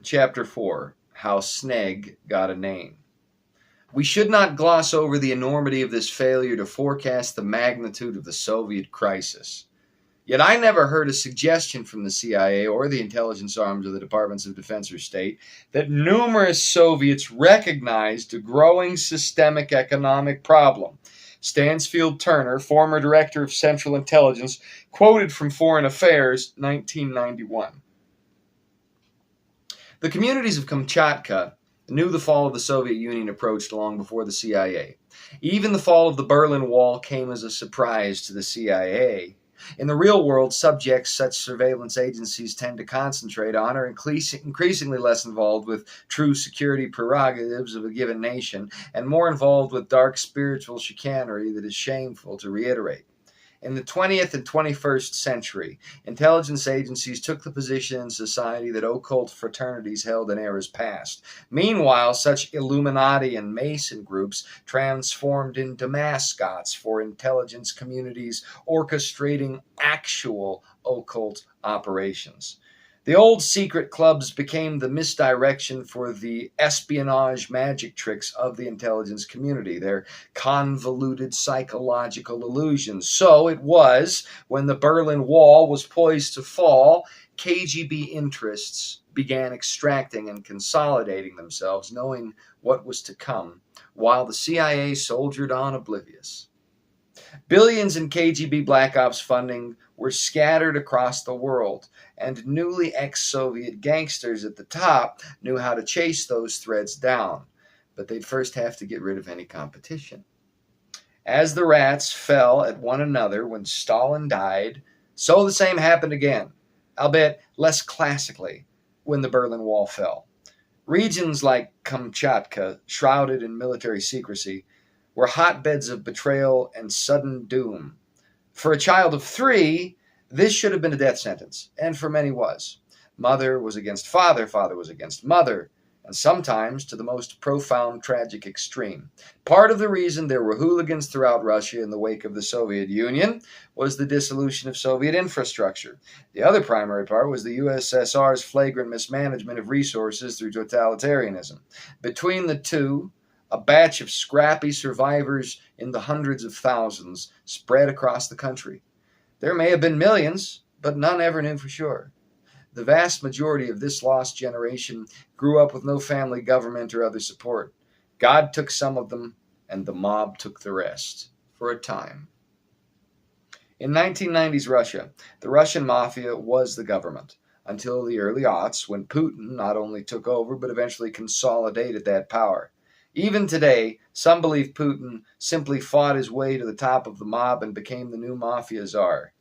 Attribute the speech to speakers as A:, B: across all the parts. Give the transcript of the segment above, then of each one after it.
A: Chapter 4: How Sneg Got a Name. We should not gloss over the enormity of this failure to forecast the magnitude of the Soviet crisis. Yet I never heard a suggestion from the CIA or the intelligence arms of the Departments of Defense or State that numerous Soviets recognized a growing systemic economic problem. Stansfield Turner, former director of Central Intelligence, quoted from Foreign Affairs, 1991. The communities of Kamchatka knew the fall of the Soviet Union approached long before the CIA. Even the fall of the Berlin Wall came as a surprise to the CIA. In the real world, subjects such surveillance agencies tend to concentrate on are increasingly less involved with true security prerogatives of a given nation and more involved with dark spiritual chicanery that is shameful to reiterate. In the 20th and 21st century, intelligence agencies took the position in society that occult fraternities held in eras past. Meanwhile, such Illuminati and Mason groups transformed into mascots for intelligence communities orchestrating actual occult operations. The old secret clubs became the misdirection for the espionage magic tricks of the intelligence community, their convoluted psychological illusions. So it was, when the Berlin Wall was poised to fall, KGB interests began extracting and consolidating themselves, knowing what was to come, while the CIA soldiered on oblivious. Billions in KGB Black Ops funding were scattered across the world, and newly ex-Soviet gangsters at the top knew how to chase those threads down, but they'd first have to get rid of any competition. As the rats fell at one another when Stalin died, so the same happened again, albeit less classically, when the Berlin Wall fell. Regions like Kamchatka, shrouded in military secrecy, were hotbeds of betrayal and sudden doom. For a child of 3, this should have been a death sentence, and for many was. Mother was against father, father was against mother, and sometimes to the most profound tragic extreme. Part of the reason there were hooligans throughout Russia in the wake of the Soviet Union was the dissolution of Soviet infrastructure. The other primary part was the USSR's flagrant mismanagement of resources through totalitarianism. Between the two, a batch of scrappy survivors in the hundreds of thousands spread across the country. There may have been millions, but none ever knew for sure. The vast majority of this lost generation grew up with no family, government, or other support. God took some of them, and the mob took the rest, for a time. In 1990s Russia, the Russian mafia was the government, until the early aughts, when Putin not only took over, but eventually consolidated that power. Even today, some believe Putin simply fought his way to the top of the mob and became the new mafia czar.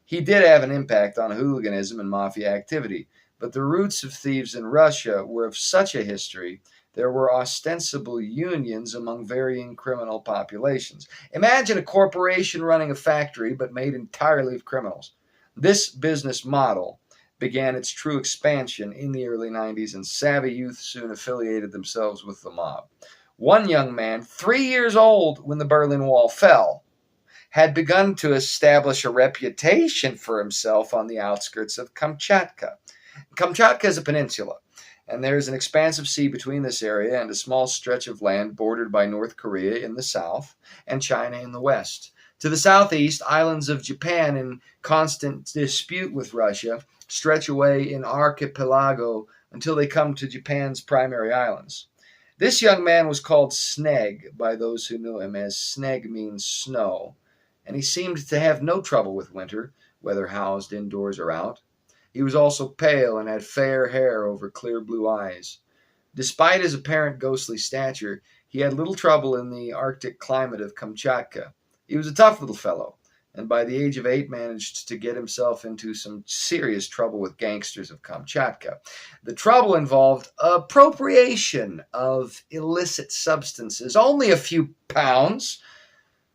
A: He did have an impact on hooliganism and mafia activity, but the roots of thieves in Russia were of such a history there were ostensible unions among varying criminal populations. Imagine a corporation running a factory but made entirely of criminals. This business model began its true expansion in the early 90s, and savvy youth soon affiliated themselves with the mob. One young man, 3 years old when the Berlin Wall fell, had begun to establish a reputation for himself on the outskirts of Kamchatka. Kamchatka is a peninsula, and there is an expansive sea between this area and a small stretch of land bordered by North Korea in the south and China in the west. To the southeast, islands of Japan, in constant dispute with Russia, stretch away in archipelago until they come to Japan's primary islands. This young man was called Sneg by those who knew him, as Sneg means snow, and he seemed to have no trouble with winter, whether housed indoors or out. He was also pale and had fair hair over clear blue eyes. Despite his apparent ghostly stature, he had little trouble in the Arctic climate of Kamchatka. He was a tough little fellow, and by the age of 8 managed to get himself into some serious trouble with gangsters of Kamchatka. The trouble involved appropriation of illicit substances, only a few pounds,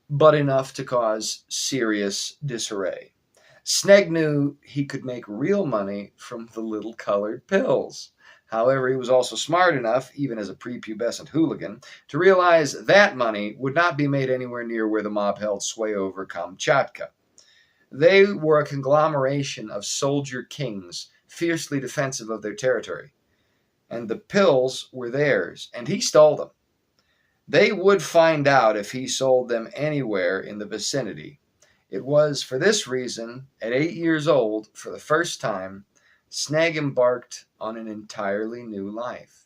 A: but enough to cause serious disarray. Sneg knew he could make real money from the little colored pills. However, he was also smart enough, even as a prepubescent hooligan, to realize that money would not be made anywhere near where the mob held sway over Kamchatka. They were a conglomeration of soldier kings, fiercely defensive of their territory. and the pills were theirs, and he stole them. They would find out if he sold them anywhere in the vicinity. It was for this reason, at 8 years old, for the first time, Sneg embarked on an entirely new life.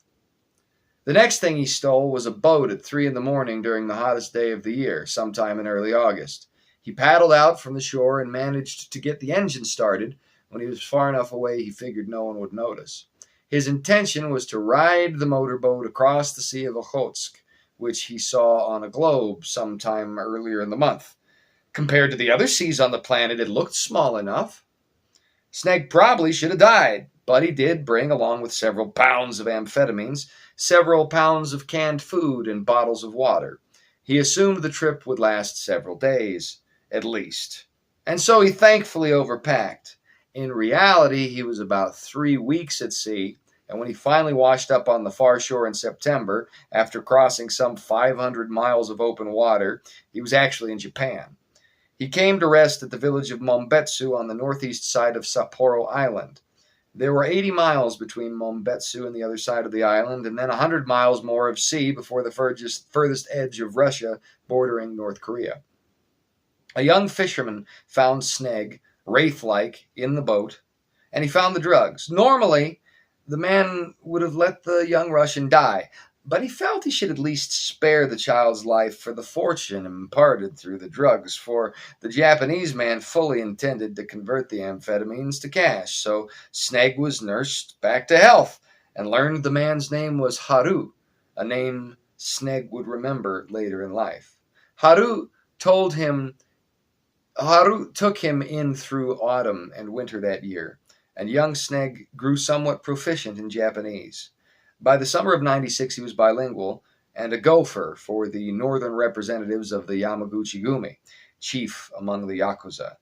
A: The next thing he stole was a boat at 3 in the morning during the hottest day of the year, sometime in early August. He paddled out from the shore and managed to get the engine started. When he was far enough away, he figured no one would notice. His intention was to ride the motorboat across the Sea of Okhotsk, which he saw on a globe sometime earlier in the month. Compared to the other seas on the planet, it looked small enough. Sneg probably should have died, but he did bring, along with several pounds of amphetamines, several pounds of canned food, and bottles of water. He assumed the trip would last several days, at least. And so he thankfully overpacked. In reality, he was about 3 weeks at sea, and when he finally washed up on the far shore in September, after crossing some 500 miles of open water, he was actually in Japan. He came to rest at the village of Mombetsu on the northeast side of Sapporo Island. There were 80 miles between Mombetsu and the other side of the island, and then 100 miles more of sea before the furthest edge of Russia bordering North Korea. A young fisherman found Sneg, wraith-like, in the boat, and he found the drugs. Normally, the man would have let the young Russian die, but he felt he should at least spare the child's life for the fortune imparted through the drugs, for the Japanese man fully intended to convert the amphetamines to cash. So Sneg was nursed back to health and learned the man's name was Haru, a name Sneg would remember later in life. Haru took him in through autumn and winter that year, and young Sneg grew somewhat proficient in Japanese. By the summer of '96, he was bilingual and a gopher for the northern representatives of the Yamaguchi-gumi, chief among the Yakuza,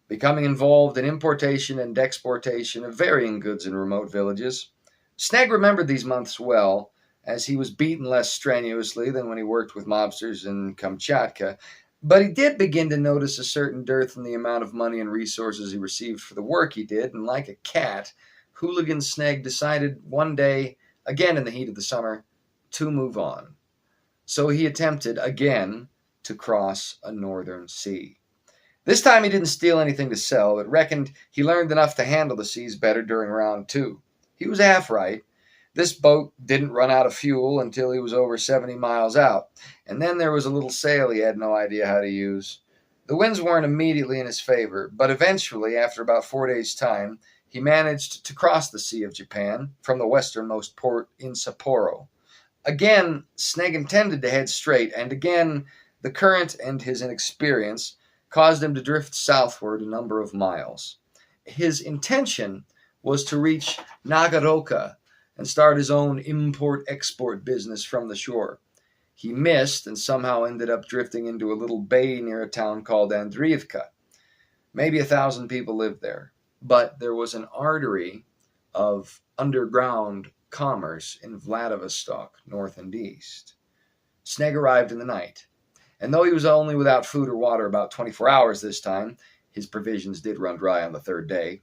A: becoming involved in importation and exportation of varying goods in remote villages. Sneg remembered these months well, as he was beaten less strenuously than when he worked with mobsters in Kamchatka, but he did begin to notice a certain dearth in the amount of money and resources he received for the work he did, and like a cat, hooligan Sneg decided one day, again in the heat of the summer, to move on. So he attempted again to cross a northern sea. This time he didn't steal anything to sell, but reckoned he learned enough to handle the seas better during round 2. He was half right. This boat didn't run out of fuel until he was over 70 miles out, and then there was a little sail he had no idea how to use. The winds weren't immediately in his favor, but eventually, after about 4 days' time, he managed to cross the Sea of Japan from the westernmost port in Sapporo. Again, Sneg intended to head straight, and again, the current and his inexperience caused him to drift southward a number of miles. His intention was to reach Nagaoka and start his own import-export business from the shore. He missed and somehow ended up drifting into a little bay near a town called Andriivka. Maybe 1,000 people lived there. But there was an artery of underground commerce in Vladivostok, north and east. Sneg arrived in the night, and though he was only without food or water about 24 hours this time, his provisions did run dry on the 3rd day,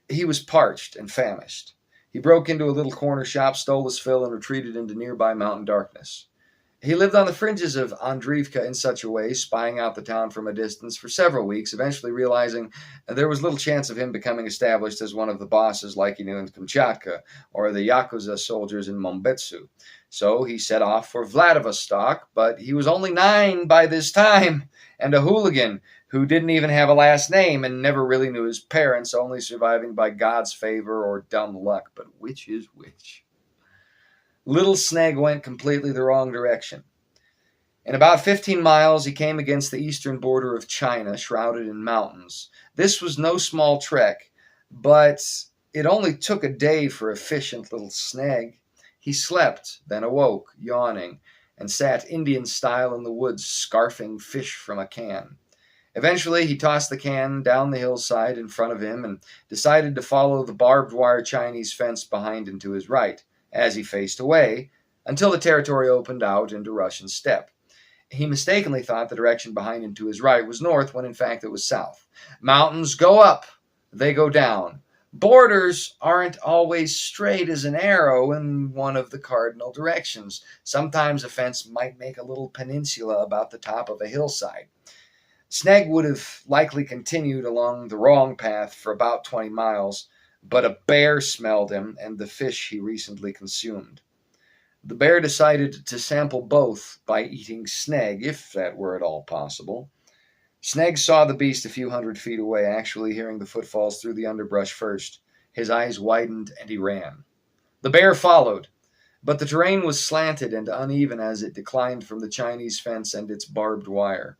A: he was parched and famished. He broke into a little corner shop, stole his fill, and retreated into nearby mountain darkness. He lived on the fringes of Andriivka in such a way, spying out the town from a distance for several weeks, eventually realizing there was little chance of him becoming established as one of the bosses like he knew in Kamchatka or the Yakuza soldiers in Mombetsu. So he set off for Vladivostok, but he was only 9 by this time, and a hooligan who didn't even have a last name and never really knew his parents, only surviving by God's favor or dumb luck. But which is which? Little Sneg went completely the wrong direction. In about 15 miles, he came against the eastern border of China, shrouded in mountains. This was no small trek, but it only took a day for efficient little Sneg. He slept, then awoke, yawning, and sat Indian-style in the woods, scarfing fish from a can. Eventually, he tossed the can down the hillside in front of him and decided to follow the barbed wire Chinese fence behind and to his right, as he faced away, until the territory opened out into Russian steppe. He mistakenly thought the direction behind and to his right was north, when in fact it was south. Mountains go up, they go down. Borders aren't always straight as an arrow in one of the cardinal directions. Sometimes a fence might make a little peninsula about the top of a hillside. Sneg would have likely continued along the wrong path for about 20 miles, but a bear smelled him and the fish he recently consumed. The bear decided to sample both by eating Sneg, if that were at all possible. Sneg saw the beast a few hundred feet away, actually hearing the footfalls through the underbrush first. His eyes widened and he ran. The bear followed, but the terrain was slanted and uneven as it declined from the Chinese fence and its barbed wire.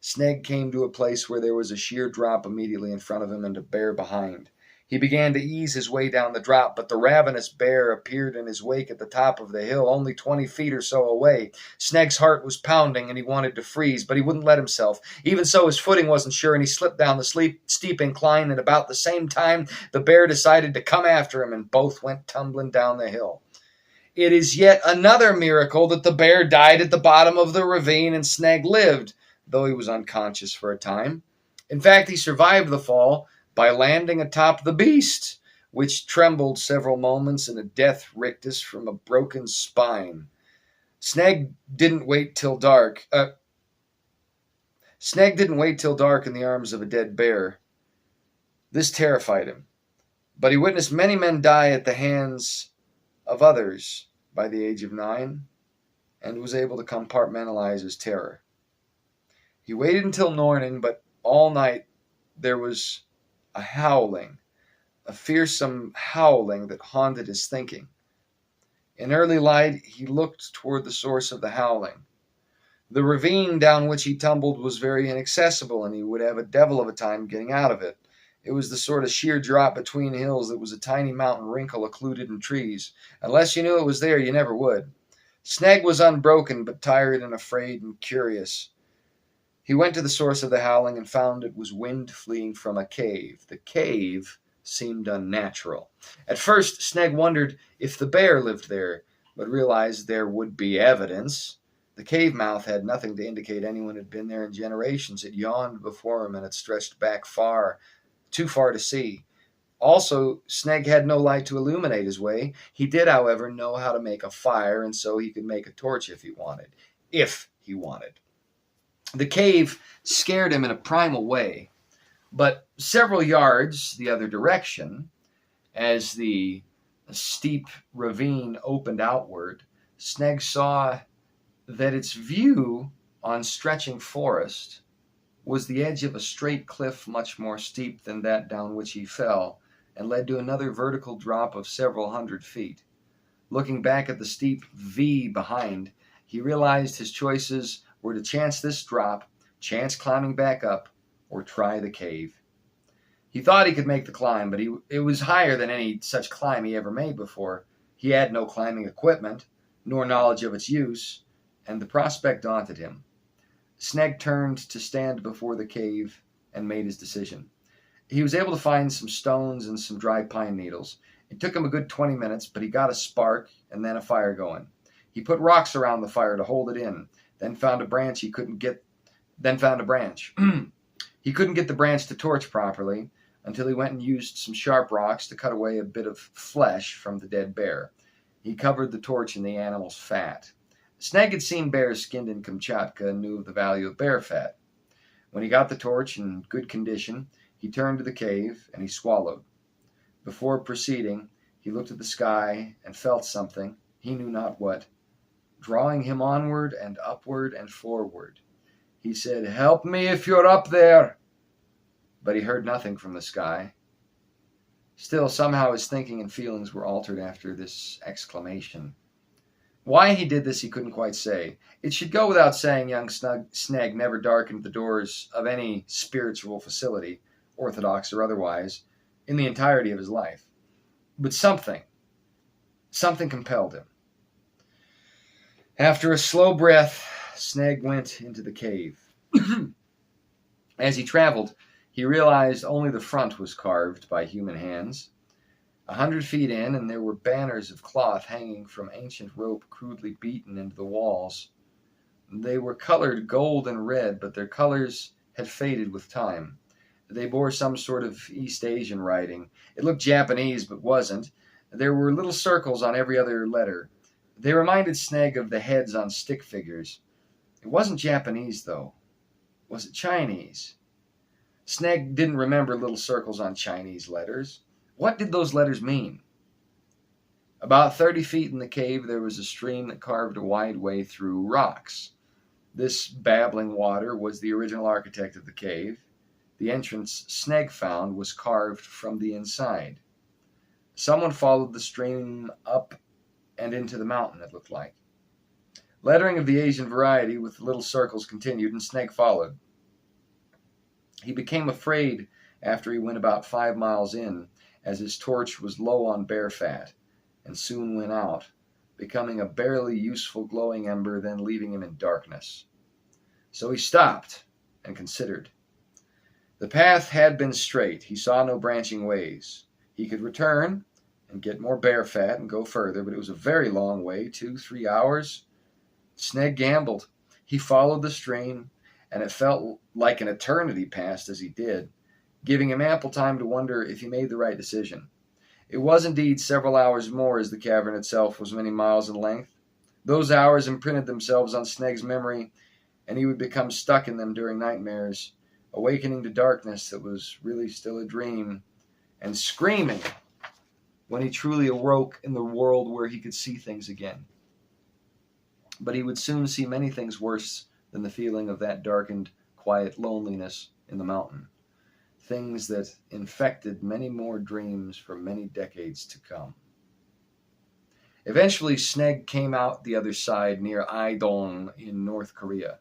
A: Sneg came to a place where there was a sheer drop immediately in front of him and a bear behind. He began to ease his way down the drop, but the ravenous bear appeared in his wake at the top of the hill, only 20 feet or so away. Sneg's heart was pounding and he wanted to freeze, but he wouldn't let himself. Even so, his footing wasn't sure and he slipped down the steep incline, and about the same time, the bear decided to come after him and both went tumbling down the hill. It is yet another miracle that the bear died at the bottom of the ravine and Sneg lived, though he was unconscious for a time. In fact, he survived the fall by landing atop the beast, which trembled several moments in a death rictus from a broken spine. Sneg didn't wait till dark. Sneg didn't wait till dark in the arms of a dead bear. This terrified him, but he witnessed many men die at the hands of others by the age of 9, and was able to compartmentalize his terror. He waited until morning, but all night there was a howling, a fearsome howling that haunted his thinking. In early light, he looked toward the source of the howling. The ravine down which he tumbled was very inaccessible, and he would have a devil of a time getting out of it. It was the sort of sheer drop between hills that was a tiny mountain wrinkle occluded in trees. Unless you knew it was there, you never would. Sneg was unbroken, but tired and afraid and curious. He went to the source of the howling and found it was wind fleeing from a cave. The cave seemed unnatural. At first, Sneg wondered if the bear lived there, but realized there would be evidence. The cave mouth had nothing to indicate anyone had been there in generations. It yawned before him and it stretched back too far to see. Also, Sneg had no light to illuminate his way. He did, however, know how to make a fire, and so he could make a torch if he wanted. If he wanted. The cave scared him in a primal way, but several yards the other direction, as the steep ravine opened outward, Sneg saw that its view on stretching forest was the edge of a straight cliff much more steep than that down which he fell, and led to another vertical drop of several hundred feet. Looking back at the steep V behind, he realized his choices were to chance this drop, chance climbing back up, or try the cave. He thought he could make the climb, but it was higher than any such climb he ever made before. He had no climbing equipment, nor knowledge of its use, and the prospect daunted him. Sneg turned to stand before the cave and made his decision. He was able to find some stones and some dry pine needles. It took him a good 20 minutes, but he got a spark and then a fire going. He put rocks around the fire to hold it in, then found a branch he couldn't get He couldn't get the branch to torch properly until he went and used some sharp rocks to cut away a bit of flesh from the dead bear. He covered the torch in the animal's fat. Sneg had seen bears skinned in Kamchatka and knew of the value of bear fat. When he got the torch in good condition, he turned to the cave and he swallowed. Before proceeding, he looked at the sky and felt something, he knew not what, drawing him onward and upward and forward. He said, "Help me if you're up there." But he heard nothing from the sky. Still, somehow his thinking and feelings were altered after this exclamation. Why he did this he couldn't quite say. It should go without saying young Sneg never darkened the doors of any spiritual facility, orthodox or otherwise, in the entirety of his life. But something compelled him. After a slow breath, Sneg went into the cave. As he traveled, he realized only the front was carved by human hands. 100 feet in, and there were banners of cloth hanging from ancient rope crudely beaten into the walls. They were colored gold and red, but their colors had faded with time. They bore some sort of East Asian writing. It looked Japanese, but wasn't. There were little circles on every other letter. They reminded Sneg of the heads on stick figures. It wasn't Japanese, though. Was it Chinese? Sneg didn't remember little circles on Chinese letters. What did those letters mean? About 30 feet in the cave, there was a stream that carved a wide way through rocks. This babbling water was the original architect of the cave. The entrance Sneg found was carved from the inside. Someone followed the stream up and into the mountain, it looked like. Lettering of the Asian variety with little circles continued, and Sneg followed. He became afraid after he went about 5 miles in, as his torch was low on bear fat, and soon went out, becoming a barely useful glowing ember, then leaving him in darkness. So he stopped and considered. The path had been straight. He saw no branching ways. He could return and get more bear fat and go further, but it was a very long way, 2-3 hours. Sneg gambled. He followed the stream, and it felt like an eternity passed as he did, giving him ample time to wonder if he made the right decision. It was indeed several hours more, as the cavern itself was many miles in length. Those hours imprinted themselves on Sneg's memory, and he would become stuck in them during nightmares, awakening to darkness that was really still a dream, and screaming when he truly awoke in the world where he could see things again. But he would soon see many things worse than the feeling of that darkened, quiet loneliness in the mountain. Things that infected many more dreams for many decades to come. Eventually, Sneg came out the other side near Aidong in North Korea.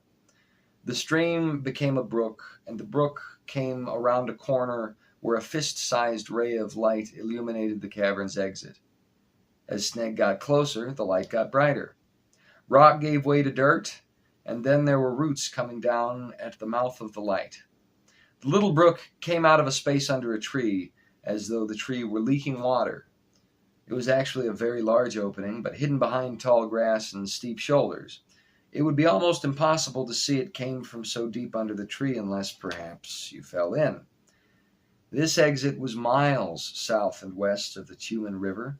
A: The stream became a brook, and the brook came around a corner where a fist-sized ray of light illuminated the cavern's exit. As Sneg got closer, the light got brighter. Rock gave way to dirt, and then there were roots coming down at the mouth of the light. The little brook came out of a space under a tree, as though the tree were leaking water. It was actually a very large opening, but hidden behind tall grass and steep shoulders. It would be almost impossible to see it came from so deep under the tree unless, perhaps, you fell in. This exit was miles south and west of the Tumen River.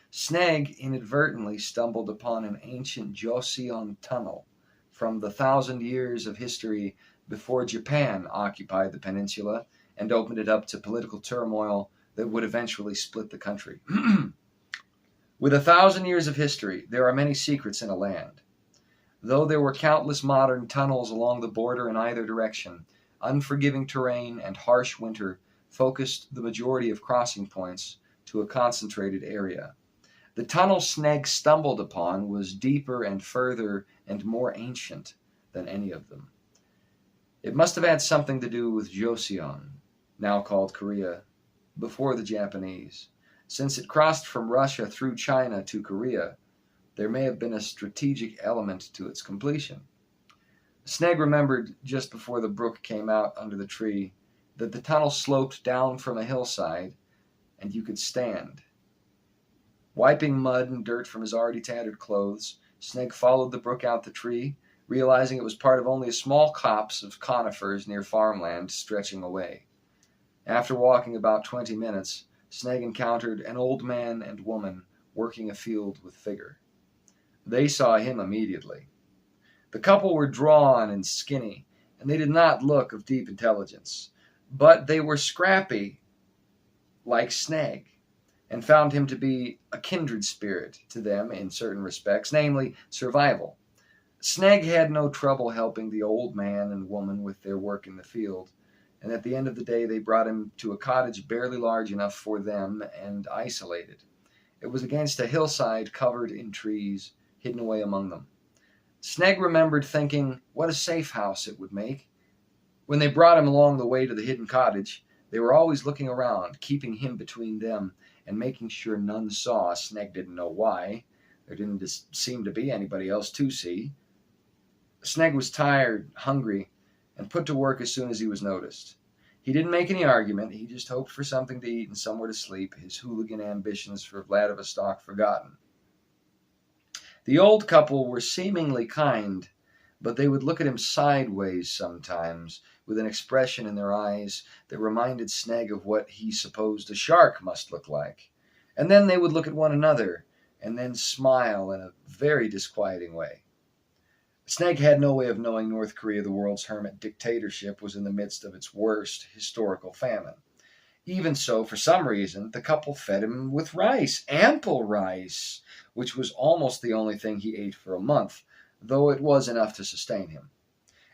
A: Sneg inadvertently stumbled upon an ancient Joseon tunnel from the 1,000 years of history before Japan occupied the peninsula and opened it up to political turmoil that would eventually split the country. With 1,000 years of history, there are many secrets in a land. Though there were countless modern tunnels along the border in either direction, unforgiving terrain and harsh winter focused the majority of crossing points to a concentrated area. The tunnel Sneg stumbled upon was deeper and further and more ancient than any of them. It must have had something to do with Joseon, now called Korea, before the Japanese. Since it crossed from Russia through China to Korea, there may have been a strategic element to its completion. Sneg remembered just before the brook came out under the tree that the tunnel sloped down from a hillside and you could stand. Wiping mud and dirt from his already tattered clothes, Sneg followed the brook out the tree, realizing it was part of only a small copse of conifers near farmland stretching away. After walking about 20 minutes, Sneg encountered an old man and woman working a field with vigor. They saw him immediately. The couple were drawn and skinny, and they did not look of deep intelligence, but they were scrappy like Sneg, and found him to be a kindred spirit to them in certain respects, namely survival. Sneg had no trouble helping the old man and woman with their work in the field, and at the end of the day they brought him to a cottage barely large enough for them and isolated. It was against a hillside covered in trees, hidden away among them. Sneg remembered thinking what a safe house it would make. When they brought him along the way to the hidden cottage, they were always looking around, keeping him between them, and making sure none saw. Sneg didn't know why. There didn't seem to be anybody else to see. Sneg was tired, hungry, and put to work as soon as he was noticed. He didn't make any argument. He just hoped for something to eat and somewhere to sleep, his hooligan ambitions for Vladivostok forgotten. The old couple were seemingly kind, but they would look at him sideways sometimes, with an expression in their eyes that reminded Sneg of what he supposed a shark must look like. And then they would look at one another and then smile in a very disquieting way. Sneg had no way of knowing North Korea, the world's hermit dictatorship, was in the midst of its worst historical famine. Even so, for some reason, the couple fed him with rice, ample rice, which was almost the only thing he ate for a month, though it was enough to sustain him.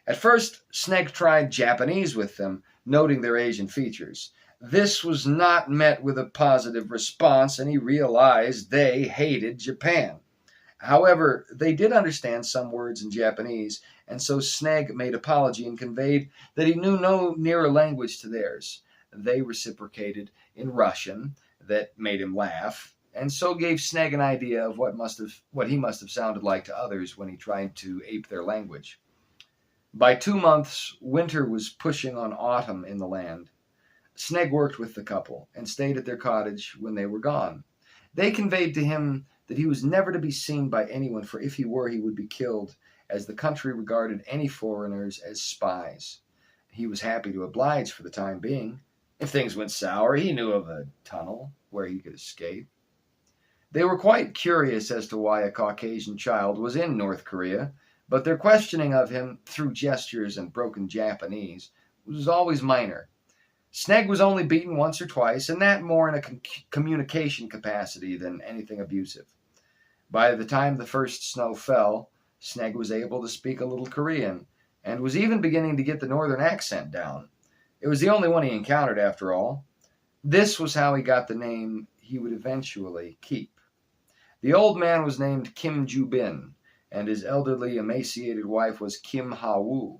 A: At first, Sneg tried Japanese with them, noting their Asian features. This was not met with a positive response, and he realized they hated Japan. However, they did understand some words in Japanese, and so Sneg made apology and conveyed that he knew no nearer language to theirs. They reciprocated in Russian, that made him laugh, and so gave Sneg an idea of what he must have sounded like to others when he tried to ape their language. By 2 months, winter was pushing on autumn in the land. Sneg worked with the couple and stayed at their cottage when they were gone. They conveyed to him that he was never to be seen by anyone, for if he were, he would be killed, as the country regarded any foreigners as spies. He was happy to oblige for the time being. If things went sour, he knew of a tunnel where he could escape. They were quite curious as to why a Caucasian child was in North Korea, but their questioning of him through gestures and broken Japanese was always minor. Sneg was only beaten once or twice, and that more in a communication capacity than anything abusive. By the time the first snow fell, Sneg was able to speak a little Korean, and was even beginning to get the northern accent down. It was the only one he encountered, after all. This was how he got the name he would eventually keep. The old man was named Kim Ju-bin, and his elderly, emaciated wife was Kim Ha-woo.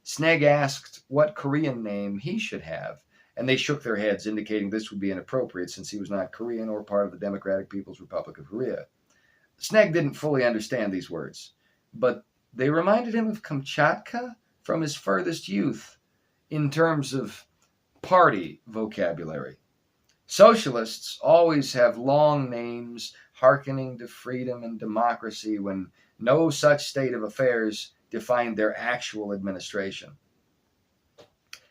A: Sneg asked what Korean name he should have, and they shook their heads, indicating this would be inappropriate since he was not Korean or part of the Democratic People's Republic of Korea. Sneg didn't fully understand these words, but they reminded him of Kamchatka from his furthest youth in terms of party vocabulary. Socialists always have long names hearkening to freedom and democracy when no such state of affairs defined their actual administration.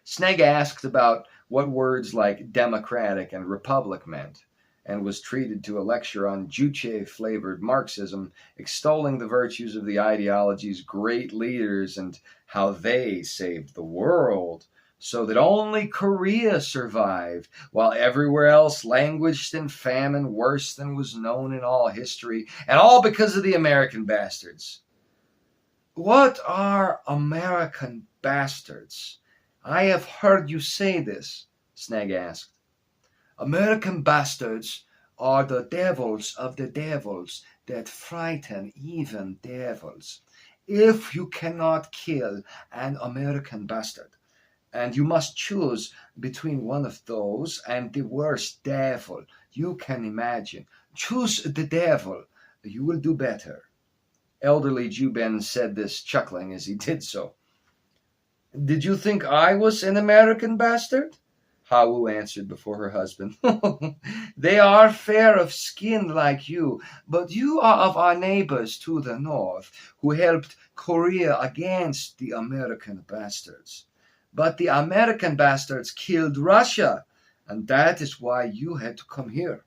A: Sneg asked about what words like democratic and republic meant, and was treated to a lecture on Juche-flavored Marxism, extolling the virtues of the ideology's great leaders and how they saved the world, so that only Korea survived, while everywhere else languished in famine worse than was known in all history, and all because of the American bastards. What are American bastards? I have heard you say this, Sneg asked. American bastards are the devils of the devils that frighten even devils. If you cannot kill an American bastard, and you must choose between one of those and the worst devil you can imagine, choose the devil. You will do better. Elderly Ju-bin said this, chuckling as he did so. Did you think I was an American bastard? Ha-woo answered before her husband. They are fair of skin like you, but you are of our neighbors to the north, who helped Korea against the American bastards. But the American bastards killed Russia, and that is why you had to come here.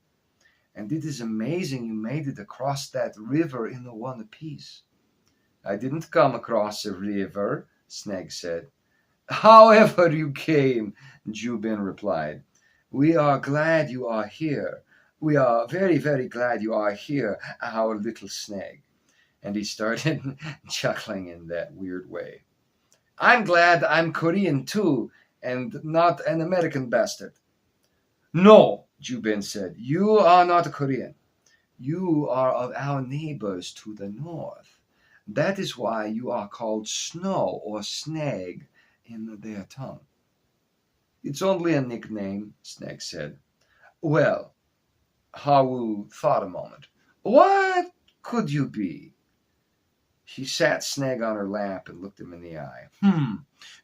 A: And it is amazing you made it across that river in one piece. I didn't come across a river, Sneg said. However you came, Ju-bin replied. We are glad you are here. We are very, very glad you are here, our little Sneg. And he started chuckling in that weird way. I'm glad I'm Korean too, and not an American bastard. No, Ju-bin said, you are not a Korean. You are of our neighbors to the north. That is why you are called Snow or Sneg in their tongue. It's only a nickname, Sneg said. Well, Ha-woo thought a moment. What could you be? She sat Sneg on her lap and looked him in the eye.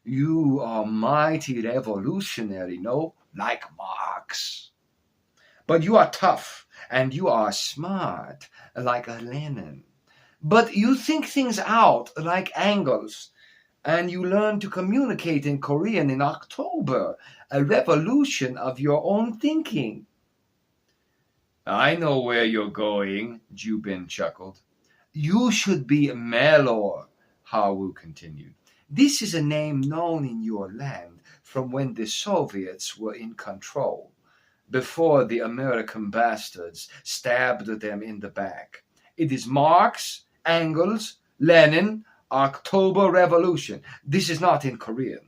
A: You are mighty revolutionary, no? Like Marx. But you are tough, and you are smart, like a Lenin. But you think things out, like Engels. and you learn to communicate in Korean in October, a revolution of your own thinking. I know where you're going, Jubin chuckled. You should be Melor, Hawu continued. This is a name known in your land from when the Soviets were in control, before the American bastards stabbed them in the back. It is Marx, Engels, Lenin, October Revolution. This is not in Korean.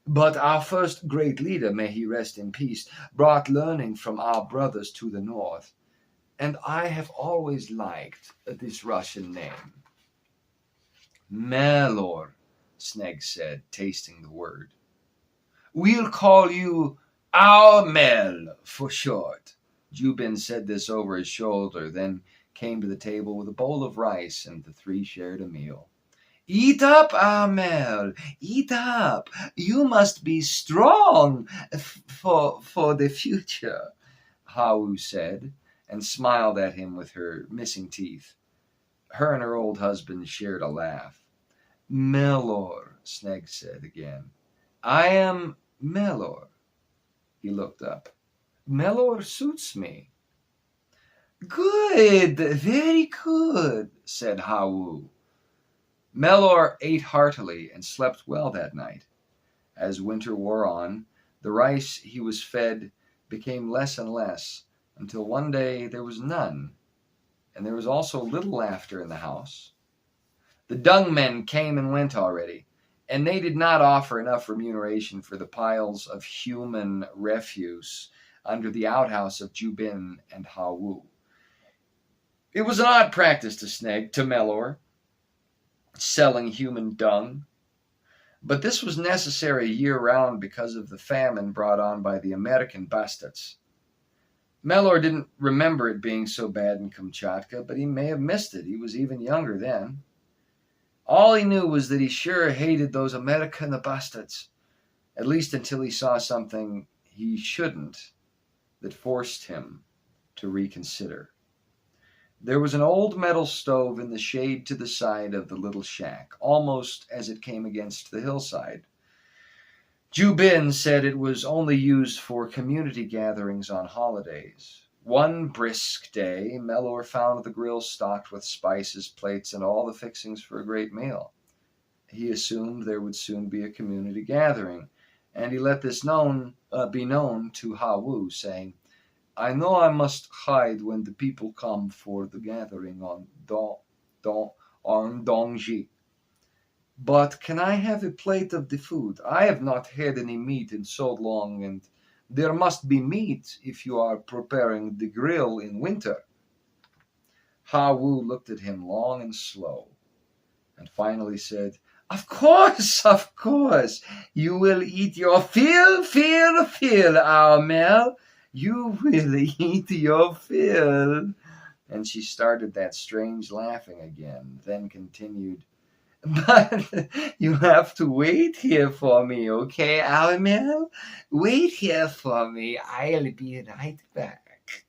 A: But our first great leader, may he rest in peace, brought learning from our brothers to the north. And I have always liked this Russian name. Melor, Sneg said, tasting the word. We'll call you our Mel for short. Jubin said this over his shoulder, then came to the table with a bowl of rice, and the three shared a meal. Eat up, Amel, eat up. You must be strong for the future, Hawu said, and smiled at him with her missing teeth. Her and her old husband shared a laugh. Melor, Sneg said again. I am Melor. He looked up. Melor suits me. Good, very good, said Hawu. Melor ate heartily and slept well that night. As winter wore on, the rice he was fed became less and less, until one day there was none, and there was also little laughter in the house. The dung men came and went already, and they did not offer enough remuneration for the piles of human refuse under the outhouse of Jubin and Hawu. It was an odd practice to Melor, selling human dung, but this was necessary year-round because of the famine brought on by the American bastards. Melor didn't remember it being so bad in Kamchatka, but he may have missed it. He was even younger then. All he knew was that he sure hated those American bastards, at least until he saw something he shouldn't that forced him to reconsider. There was an old metal stove in the shade to the side of the little shack, almost as it came against the hillside. Jubin said it was only used for community gatherings on holidays. One brisk day, Melor found the grill stocked with spices, plates, and all the fixings for a great meal. He assumed there would soon be a community gathering, and he let this be known to Hawu, saying, I know I must hide when the people come for the gathering on Dongji. But can I have a plate of the food? I have not had any meat in so long, and there must be meat if you are preparing the grill in winter. Hawu looked at him long and slow, and finally said, Of course, you will eat your fill, our Mel. You will eat your fill. And she started that strange laughing again, then continued, But you have to wait here for me, okay, Almel? Wait here for me. I'll be right back.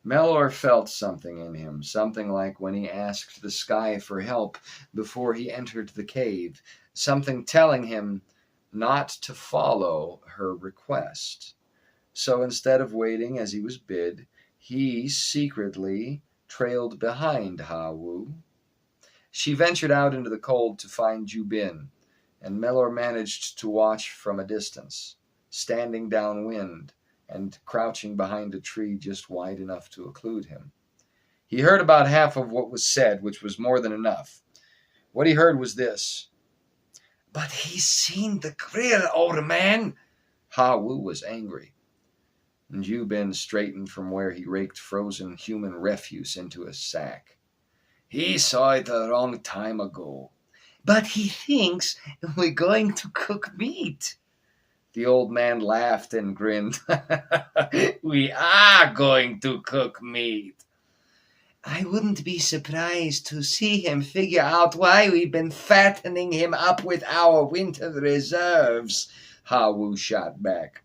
A: Melor felt something in him, something like when he asked the sky for help before he entered the cave, something telling him not to follow her request. So instead of waiting as he was bid, he secretly trailed behind Hawu. She ventured out into the cold to find Jubin, and Melor managed to watch from a distance, standing downwind and crouching behind a tree just wide enough to occlude him. He heard about half of what was said, which was more than enough. What he heard was this. But he's seen the grill, old man. Hawu was angry. And Jubin straightened from where he raked frozen human refuse into a sack. He saw it a long time ago. But he thinks we're going to cook meat. The old man laughed and grinned. We are going to cook meat. I wouldn't be surprised to see him figure out why we've been fattening him up with our winter reserves, Hawu shot back.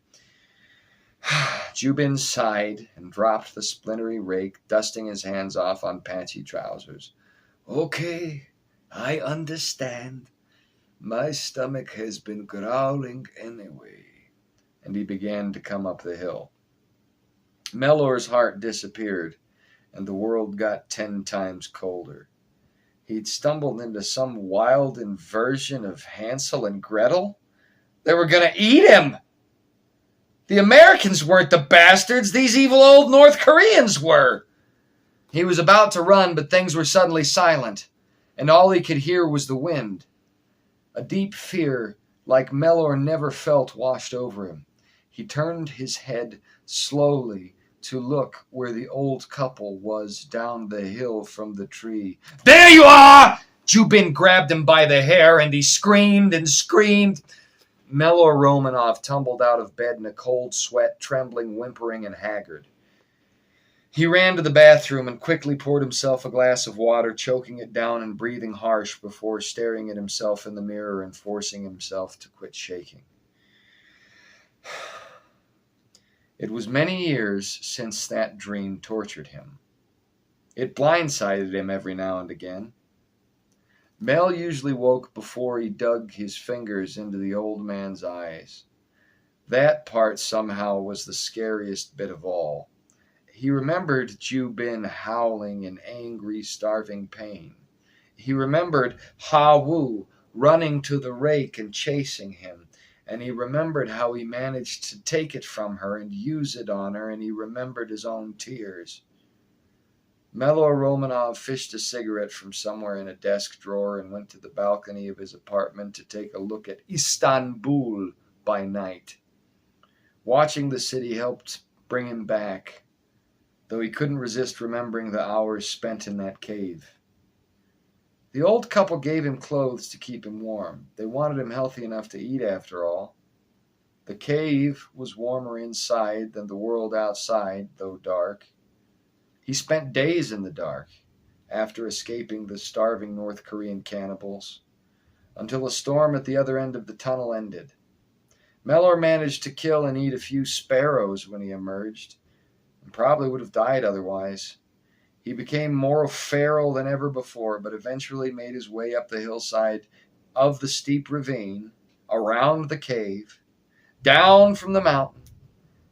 A: Jubin sighed and dropped the splintery rake, dusting his hands off on patchy trousers. Okay, I understand. My stomach has been growling anyway. And he began to come up the hill. Mellor's heart disappeared, and the world got 10 times colder. He'd stumbled into some wild inversion of Hansel and Gretel. They were going to eat him! The Americans weren't the bastards, these evil old North Koreans were! He was about to run, but things were suddenly silent, and all he could hear was the wind. A deep fear, like Mellor never felt, washed over him. He turned his head slowly to look where the old couple was down the hill from the tree. There you are! Jubin grabbed him by the hair, and he screamed and screamed. Mellor Romanov tumbled out of bed in a cold sweat, trembling, whimpering, and haggard. He ran to the bathroom and quickly poured himself a glass of water, choking it down and breathing harsh before staring at himself in the mirror and forcing himself to quit shaking. It was many years since that dream tortured him. It blindsided him every now and again. Mel usually woke before he dug his fingers into the old man's eyes. That part somehow was the scariest bit of all. He remembered Jubin howling in angry, starving pain. He remembered Ha Wu running to the rake and chasing him. And he remembered how he managed to take it from her and use it on her, and he remembered his own tears. Mellor Romanov fished a cigarette from somewhere in a desk drawer and went to the balcony of his apartment to take a look at Istanbul by night. Watching the city helped bring him back, though he couldn't resist remembering the hours spent in that cave. The old couple gave him clothes to keep him warm. They wanted him healthy enough to eat, after all. The cave was warmer inside than the world outside, though dark. He spent days in the dark, after escaping the starving North Korean cannibals, until a storm at the other end of the tunnel ended. Mellor managed to kill and eat a few sparrows when he emerged, and probably would have died otherwise. He became more feral than ever before, but eventually made his way up the hillside of the steep ravine, around the cave, down from the mountain,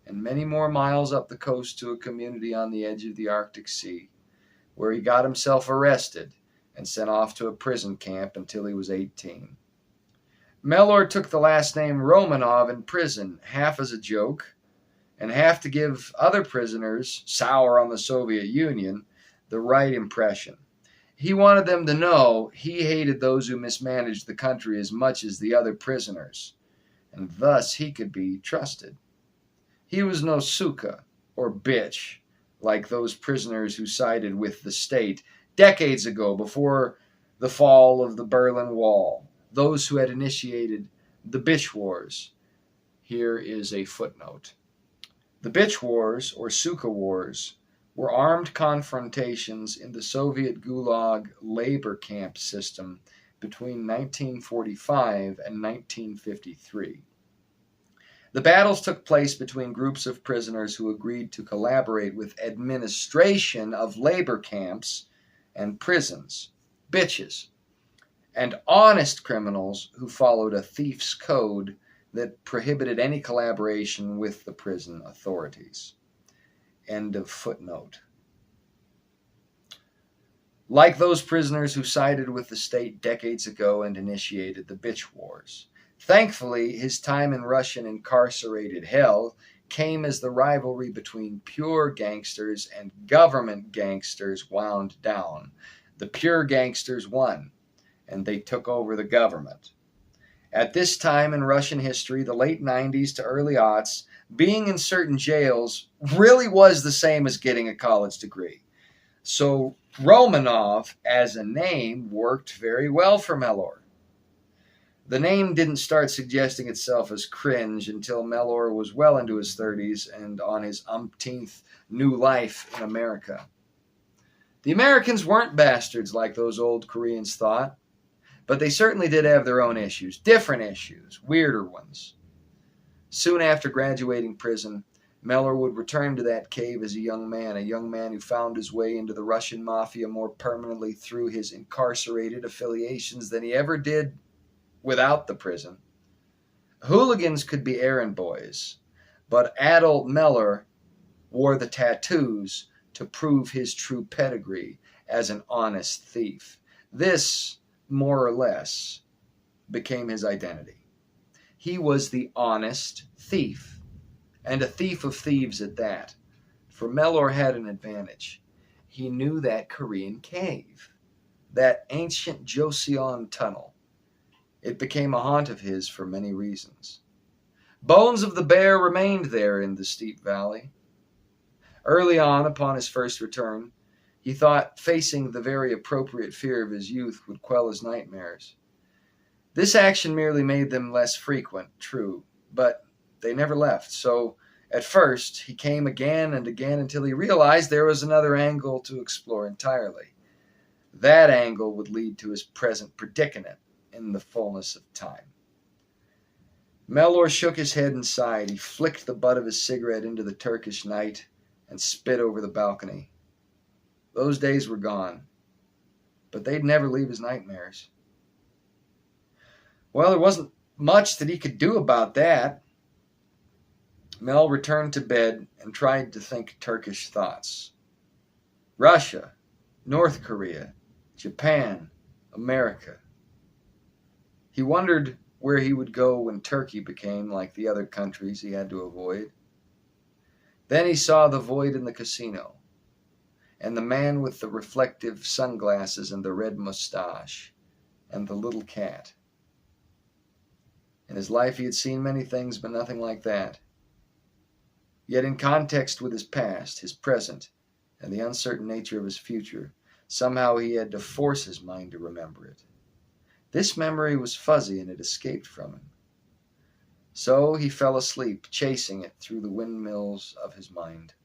A: and many more miles up the coast to a community on the edge of the Arctic Sea, where he got himself arrested and sent off to a prison camp until he was 18. Mellor took the last name Romanov in prison, half as a joke, and half to give other prisoners, sour on the Soviet Union, the right impression. He wanted them to know he hated those who mismanaged the country as much as the other prisoners, and thus he could be trusted. He was no suka, or bitch, like those prisoners who sided with the state decades ago before the fall of the Berlin Wall, those who had initiated the bitch wars. Here is a footnote. The bitch wars, or suka wars, were armed confrontations in the Soviet Gulag labor camp system between 1945 and 1953. The battles took place between groups of prisoners who agreed to collaborate with administration of labor camps and prisons, bitches, and honest criminals who followed a thief's code that prohibited any collaboration with the prison authorities. End of footnote. Like those prisoners who sided with the state decades ago and initiated the bitch wars. Thankfully, his time in Russian incarcerated hell came as the rivalry between pure gangsters and government gangsters wound down. The pure gangsters won, and they took over the government. At this time in Russian history, the late 90s to early aughts, being in certain jails really was the same as getting a college degree. So Romanov, as a name, worked very well for Mellor. The name didn't start suggesting itself as cringe until Mellor was well into his 30s and on his umpteenth new life in America. The Americans weren't bastards like those old Koreans thought, but they certainly did have their own issues, different issues, weirder ones. Soon after graduating prison, Mellor would return to that cave as a young man who found his way into the Russian mafia more permanently through his incarcerated affiliations than he ever did without the prison. Hooligans could be errand boys, but adult Mellor wore the tattoos to prove his true pedigree as an honest thief. This, more or less, became his identity. He was the honest thief, and a thief of thieves at that. For Mellor had an advantage. He knew that Korean cave, that ancient Joseon tunnel. It became a haunt of his for many reasons. Bones of the bear remained there in the steep valley. Early on, upon his first return, he thought facing the very appropriate fear of his youth would quell his nightmares. This action merely made them less frequent, true, but they never left, so at first he came again and again until he realized there was another angle to explore entirely. That angle would lead to his present predicament in the fullness of time. Mellor shook his head and sighed. He flicked the butt of his cigarette into the Turkish night and spit over the balcony. Those days were gone, but they'd never leave his nightmares. Well, there wasn't much that he could do about that. Mel returned to bed and tried to think Turkish thoughts. Russia, North Korea, Japan, America. He wondered where he would go when Turkey became like the other countries he had to avoid. Then he saw the void in the casino, and the man with the reflective sunglasses and the red mustache, and the little cat. In his life he had seen many things, but nothing like that. Yet in context with his past, his present, and the uncertain nature of his future, somehow he had to force his mind to remember it. This memory was fuzzy and it escaped from him. So he fell asleep, chasing it through the windmills of his mind.